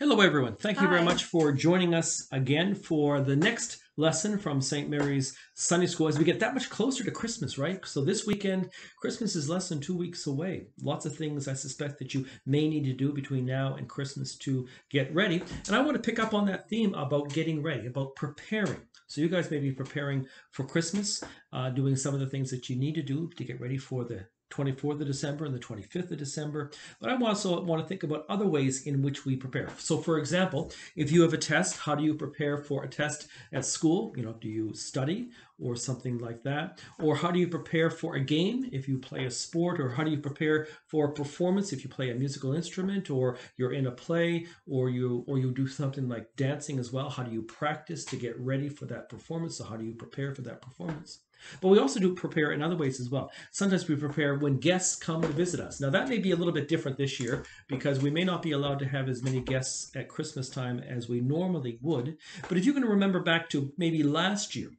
Hello, everyone. Thank you very Hi. much for joining us again for the next lesson from St. Mary's Sunday School as we get that much closer to Christmas, right? So this weekend, Christmas is less than 2 weeks away. Lots of things I suspect that you may need to do between now and Christmas to get ready. And I want to pick up on that theme about getting ready, about preparing. So you guys may be preparing for Christmas, doing some of the things that you need to do to get ready for the 24th of December and the 25th of December. But I also want to think about other ways in which we prepare. So, for example, if you have a test, how do you prepare for a test at school? Do you study or something like that? Or how do you prepare for a game if you play a sport? Or how do you prepare for a performance if you play a musical instrument or you're in a play or you do something like dancing as well? How do you practice to get ready for that performance? So how do you prepare for that performance? But we also do prepare in other ways as well. Sometimes we prepare when guests come to visit us. Now, that may be a little bit different this year because we may not be allowed to have as many guests at Christmas time as we normally would. But if you can remember back to maybe last year,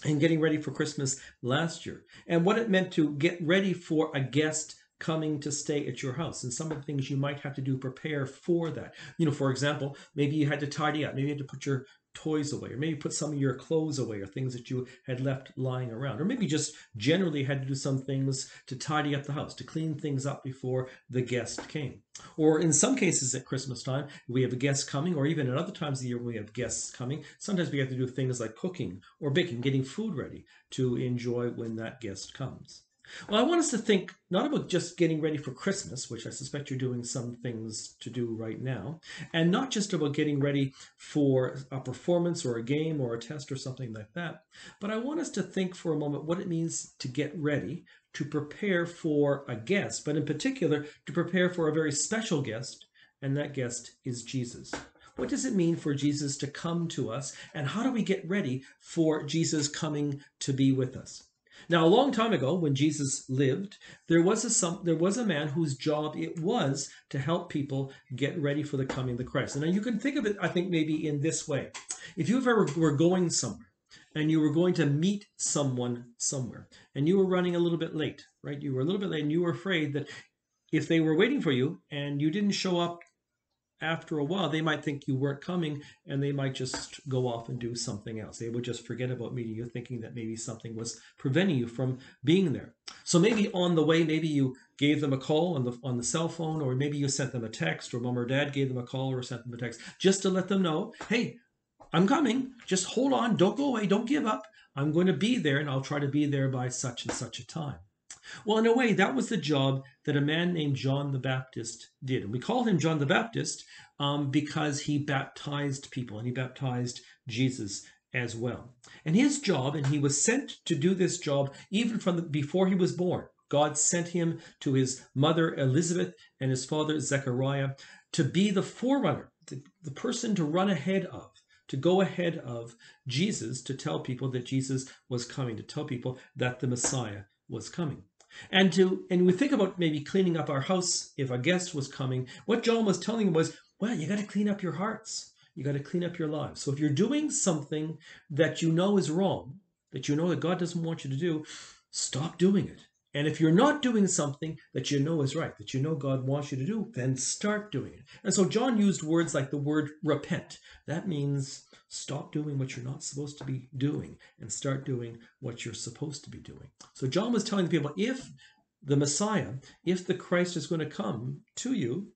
and getting ready for Christmas last year, and what it meant to get ready for a guest coming to stay at your house, and some of the things you might have to do prepare for that. For example, maybe you had to tidy up, maybe you had to put your toys away, or maybe put some of your clothes away, or things that you had left lying around, or maybe just generally had to do some things to tidy up the house, to clean things up before the guest came. Or in some cases at Christmas time, we have a guest coming, or even at other times of the year when we have guests coming, sometimes we have to do things like cooking or baking, getting food ready to enjoy when that guest comes. Well, I want us to think not about just getting ready for Christmas, which I suspect you're doing some things to do right now, and not just about getting ready for a performance or a game or a test or something like that, but I want us to think for a moment what it means to get ready, to prepare for a guest, but in particular, to prepare for a very special guest, and that guest is Jesus. What does it mean for Jesus to come to us, and how do we get ready for Jesus coming to be with us? Now, a long time ago, when Jesus lived, there was a man whose job it was to help people get ready for the coming of the Christ. And now you can think of it, I think, maybe in this way. If you ever were going somewhere and you were going to meet someone somewhere and you were running a little bit late, right? You were a little bit late and you were afraid that if they were waiting for you and you didn't show up after a while, they might think you weren't coming and they might just go off and do something else. They would just forget about meeting you, thinking that maybe something was preventing you from being there. So maybe on the way, maybe you gave them a call on the cell phone, or maybe you sent them a text, or mom or dad gave them a call or sent them a text just to let them know, hey, I'm coming. Just hold on. Don't go away. Don't give up. I'm going to be there and I'll try to be there by such and such a time. Well, in a way, that was the job that a man named John the Baptist did. And we call him John the Baptist because he baptized people and he baptized Jesus as well. And his job, and he was sent to do this job even before he was born. God sent him to his mother Elizabeth and his father Zechariah to be the forerunner, the person to run ahead of, to go ahead of Jesus, to tell people that Jesus was coming, to tell people that the Messiah was coming. And we think about maybe cleaning up our house if a guest was coming. What John was telling him was, well, you got to clean up your hearts. You got to clean up your lives. So if you're doing something that you know is wrong, that you know that God doesn't want you to do, stop doing it. And if you're not doing something that you know is right, that you know God wants you to do, then start doing it. And so John used words like the word repent. That means stop doing what you're not supposed to be doing and start doing what you're supposed to be doing. So John was telling the people, if the Messiah, if the Christ is going to come to you,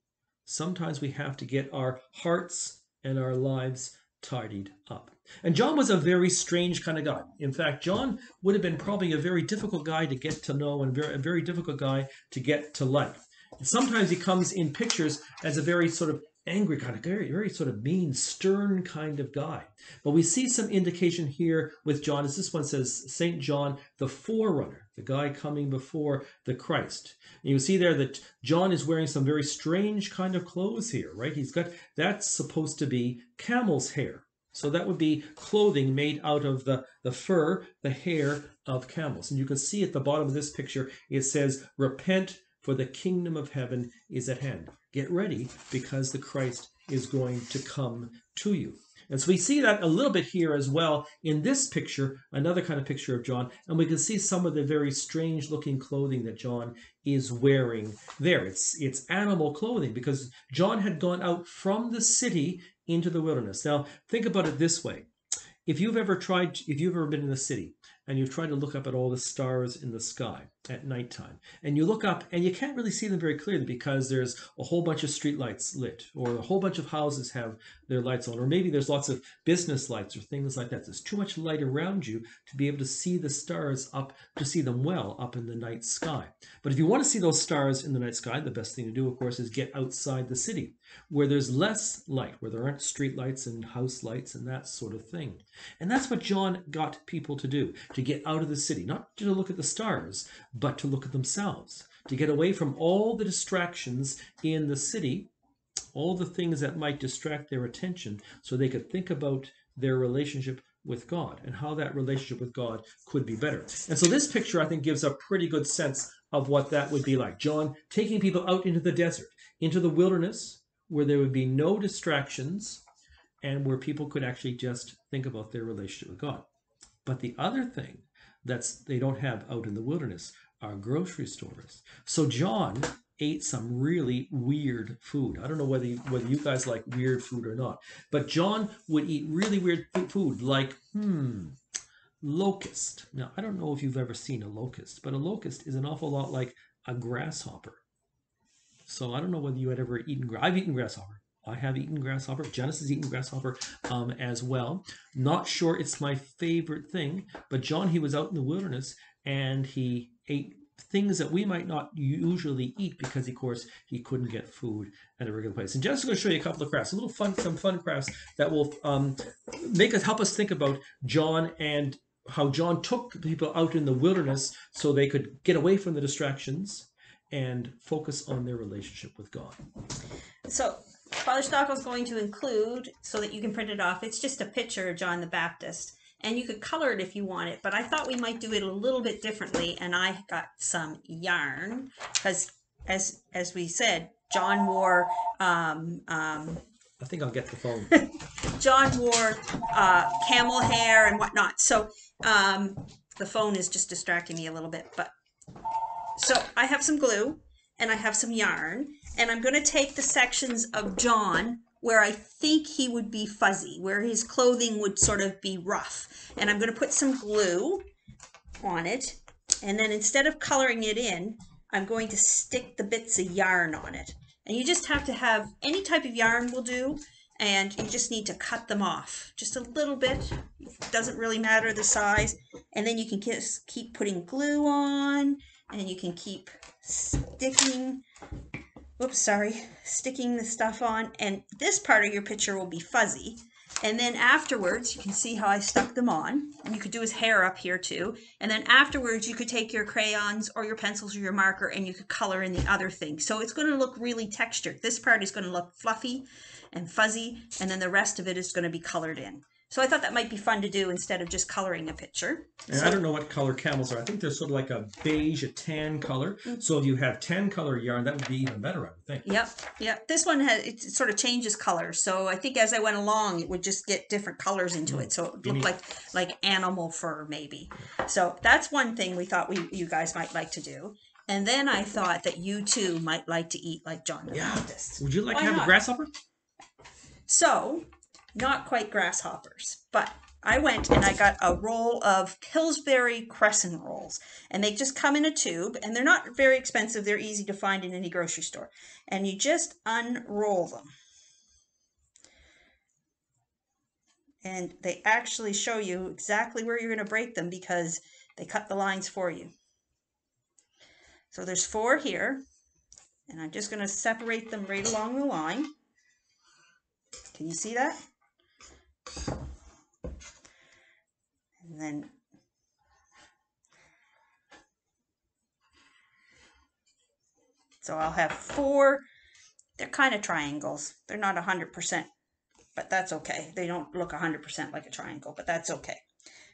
sometimes we have to get our hearts and our lives tidied up. And John was a very strange kind of guy. In fact, John would have been probably a very difficult guy to get to know and a very difficult guy to get to like. And sometimes he comes in pictures as a very sort of angry kind of, very sort of mean, stern kind of guy. But we see some indication here with John, as this one says, St. John, the forerunner, the guy coming before the Christ. And you see there that John is wearing some very strange kind of clothes here, right? That's supposed to be camel's hair. So that would be clothing made out of the fur, the hair of camels. And you can see at the bottom of this picture, it says, repent, for the kingdom of heaven is at hand. Get ready because the Christ is going to come to you. And so we see that a little bit here as well in this picture, another kind of picture of John, and we can see some of the very strange looking clothing that John is wearing there. It's animal clothing because John had gone out from the city into the wilderness. Now, think about it this way. If you've ever been in the city and you've tried to look up at all the stars in the sky at nighttime, and you look up and you can't really see them very clearly because there's a whole bunch of street lights lit, or a whole bunch of houses have their lights on, or maybe there's lots of business lights or things like that. There's too much light around you to be able to see the stars up, to see them well up in the night sky. But if you want to see those stars in the night sky, the best thing to do, of course, is get outside the city where there's less light, where there aren't street lights and house lights and that sort of thing. And that's what John got people to do, to get out of the city, not to look at the stars, but to look at themselves, to get away from all the distractions in the city, all the things that might distract their attention, so they could think about their relationship with God and how that relationship with God could be better. And so this picture, I think, gives a pretty good sense of what that would be like. John taking people out into the desert, into the wilderness, where there would be no distractions and where people could actually just think about their relationship with God. But the other thing they don't have out in the wilderness are grocery stores. So John ate some really weird food. I don't know whether you guys like weird food or not, but John would eat really weird food like, locust. Now, I don't know if you've ever seen a locust, but a locust is an awful lot like a grasshopper. So I don't know whether you had ever eaten, I've eaten grasshopper. I have eaten grasshopper. Janice has eaten grasshopper as well. Not sure it's my favorite thing, but John, he was out in the wilderness and he ate things that we might not usually eat because, of course, he couldn't get food at a regular place. And Janice is going to show you a couple of crafts, some fun crafts that will help us think about John and how John took people out in the wilderness so they could get away from the distractions and focus on their relationship with God. So Father Stockel's going to include, so that you can print it off, it's just a picture of John the Baptist. And you could color it if you want it, but I thought we might do it a little bit differently. And I got some yarn because, as we said, John wore... I think I'll get the phone. John wore camel hair and whatnot. So the phone is just distracting me a little bit. But so I have some glue and I have some yarn. And I'm going to take the sections of John where I think he would be fuzzy, where his clothing would sort of be rough. And I'm going to put some glue on it. And then instead of coloring it in, I'm going to stick the bits of yarn on it. And you just have to have any type of yarn will do. And you just need to cut them off just a little bit. It doesn't really matter the size. And then you can just keep putting glue on, and you can keep sticking the stuff on, and this part of your picture will be fuzzy. And then afterwards, you can see how I stuck them on, and you could do his hair up here too. And then afterwards, you could take your crayons or your pencils or your marker and you could color in the other thing. So it's going to look really textured. This part is going to look fluffy and fuzzy, and then the rest of it is going to be colored in. So I thought that might be fun to do instead of just coloring a picture. And I don't know what color camels are. I think they're sort of like a beige, a tan color. So if you have tan color yarn, that would be even better, I would think. Yep. This one it sort of changes colors. So I think as I went along, it would just get different colors into it. So it would look like animal fur maybe. So that's one thing we thought you guys might like to do. And then I thought that you too might like to eat like John the Baptist. Would you like to have a grasshopper? So... not quite grasshoppers, but I went and I got a roll of Pillsbury crescent rolls, and they just come in a tube, and they're not very expensive. They're easy to find in any grocery store, and you just unroll them. And they actually show you exactly where you're going to break them because they cut the lines for you. So there's 4 here, and I'm just going to separate them right along the line. Can you see that? And then so I'll have 4. They're kind of triangles. They're not 100%, but that's okay. They don't look 100% like a triangle, but that's okay.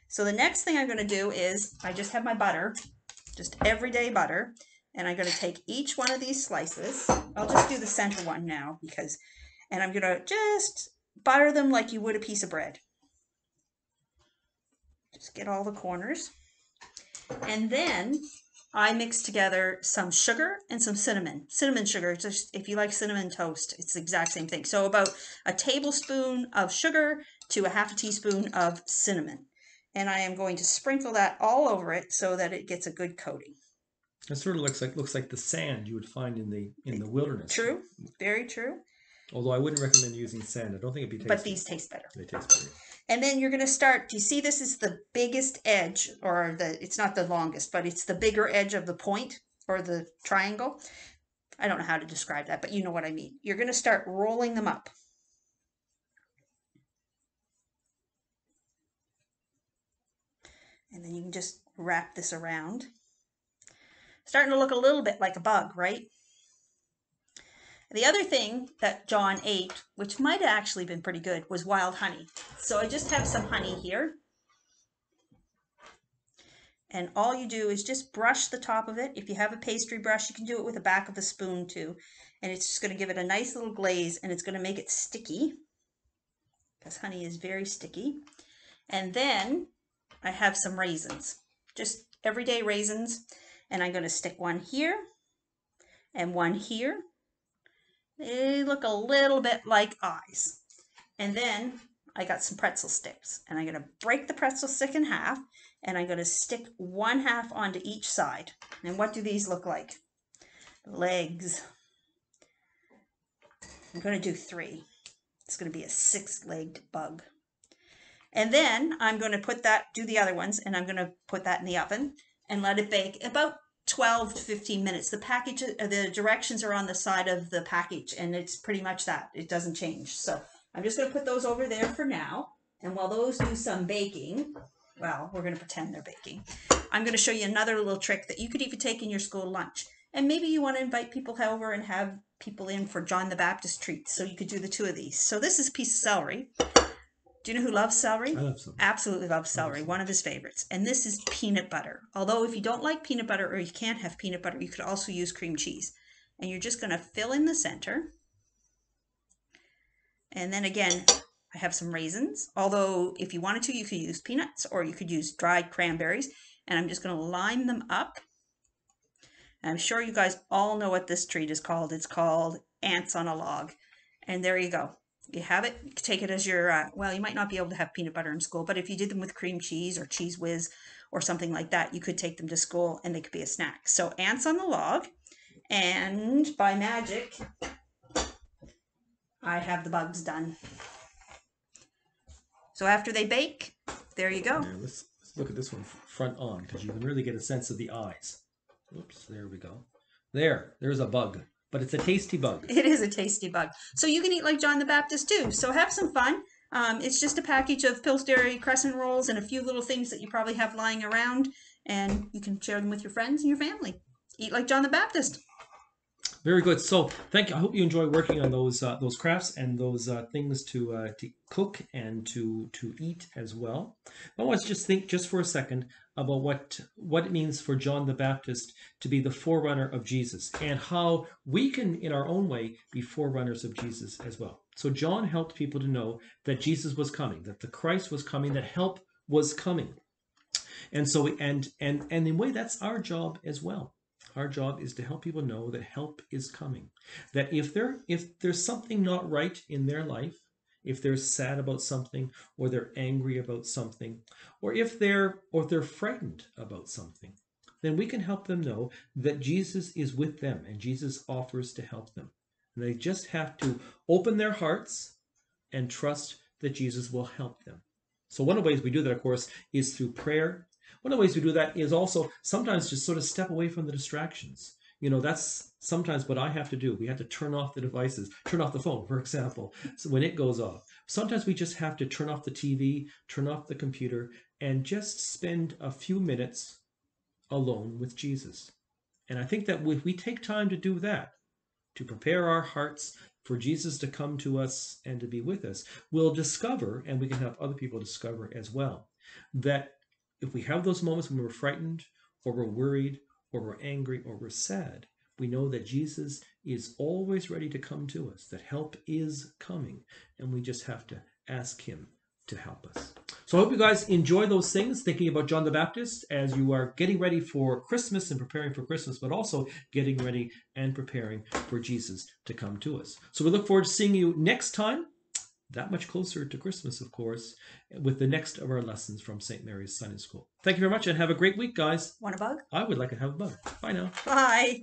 So the next thing I'm going to do is I just have my butter, just everyday butter, and I'm going to take each one of these slices. I'll just do the center one now and I'm going to just butter them like you would a piece of bread. Just get all the corners. And then I mix together some sugar and some cinnamon. Cinnamon sugar, just if you like cinnamon toast, it's the exact same thing. So about a tablespoon of sugar to a half a teaspoon of cinnamon. And I am going to sprinkle that all over it so that it gets a good coating. It sort of looks like the sand you would find in the wilderness. True, very true. Although I wouldn't recommend using sand. I don't think it'd be tasty. But these taste better. They taste better. And then you're going to start, do you see this is the biggest edge, or it's not the longest, but it's the bigger edge of the point or the triangle. I don't know how to describe that, but you know what I mean. You're going to start rolling them up. And then you can just wrap this around. Starting to look a little bit like a bug, right? The other thing that John ate, which might have actually been pretty good, was wild honey. So I just have some honey here. And all you do is just brush the top of it. If you have a pastry brush, you can do it with the back of a spoon too. And it's just going to give it a nice little glaze, and it's going to make it sticky, because honey is very sticky. And then I have some raisins, just everyday raisins. And I'm going to stick one here and one here. They look a little bit like eyes. And then I got some pretzel sticks, and I'm going to break the pretzel stick in half, and I'm going to stick one half onto each side. And what do these look like? Legs. I'm going to do 3. It's going to be a 6-legged bug. And then I'm going to do the other ones, and I'm going to put that in the oven and let it bake about 12 to 15 minutes. The directions are on the side of the package, and it's pretty much that. It doesn't change. So I'm just going to put those over there for now. And while those do some baking, well, we're going to pretend they're baking, I'm going to show you another little trick that you could even take in your school lunch. And maybe you want to invite people over and have people in for John the Baptist treats. So you could do the 2 of these. So this is a piece of celery. Do you know who loves celery? I love celery. Absolutely loves celery. One of his favorites. And this is peanut butter. Although if you don't like peanut butter, or you can't have peanut butter, you could also use cream cheese. And you're just going to fill in the center. And then again, I have some raisins. Although if you wanted to, you could use peanuts, or you could use dried cranberries. And I'm just going to line them up. And I'm sure you guys all know what this treat is called. It's called ants on a log. And there you go. You have it. You can take it as your, well, you might not be able to have peanut butter in school, but if you did them with cream cheese or Cheese Whiz or something like that, you could take them to school and they could be a snack. So ants on the log, and by magic, I have the bugs done. So after they bake, there you go. Yeah, let's look at this one front on, because you can really get a sense of the eyes. Oops, there we go. There's a bug. But it's a tasty bug. It is a tasty bug. So you can eat like John the Baptist too. So have some fun. It's just a package of Pillsbury crescent rolls and a few little things that you probably have lying around. And you can share them with your friends and your family. Eat like John the Baptist. Very good. So thank you. I hope you enjoy working on those crafts and those things to cook and to eat as well. I want to just think just for a second about what it means for John the Baptist to be the forerunner of Jesus, and how we can, in our own way, be forerunners of Jesus as well. So John helped people to know that Jesus was coming, that the Christ was coming, that help was coming. And so and in a way, that's our job as well. Our job is to help people know that help is coming. That if there's something not right in their life, if they're sad about something, or they're angry about something, or if they're frightened about something, then we can help them know that Jesus is with them and Jesus offers to help them. And they just have to open their hearts and trust that Jesus will help them. So one of the ways we do that, of course, is through prayer. One of the ways we do that is also sometimes just sort of step away from the distractions. You know, that's sometimes what I have to do. We have to turn off the devices, turn off the phone, for example, so when it goes off. Sometimes we just have to turn off the TV, turn off the computer, and just spend a few minutes alone with Jesus. And I think that if we take time to do that, to prepare our hearts for Jesus to come to us and to be with us, we'll discover, and we can help other people discover as well, that if we have those moments when we're frightened, or we're worried, or we're angry, or we're sad, we know that Jesus is always ready to come to us, that help is coming, and we just have to ask him to help us. So I hope you guys enjoy those things, thinking about John the Baptist as you are getting ready for Christmas and preparing for Christmas, but also getting ready and preparing for Jesus to come to us. So we look forward to seeing you next time, that much closer to Christmas, of course, with the next of our lessons from St. Mary's Sunday School. Thank you very much and have a great week, guys. Want a bug? I would like to have a bug. Bye now. Bye.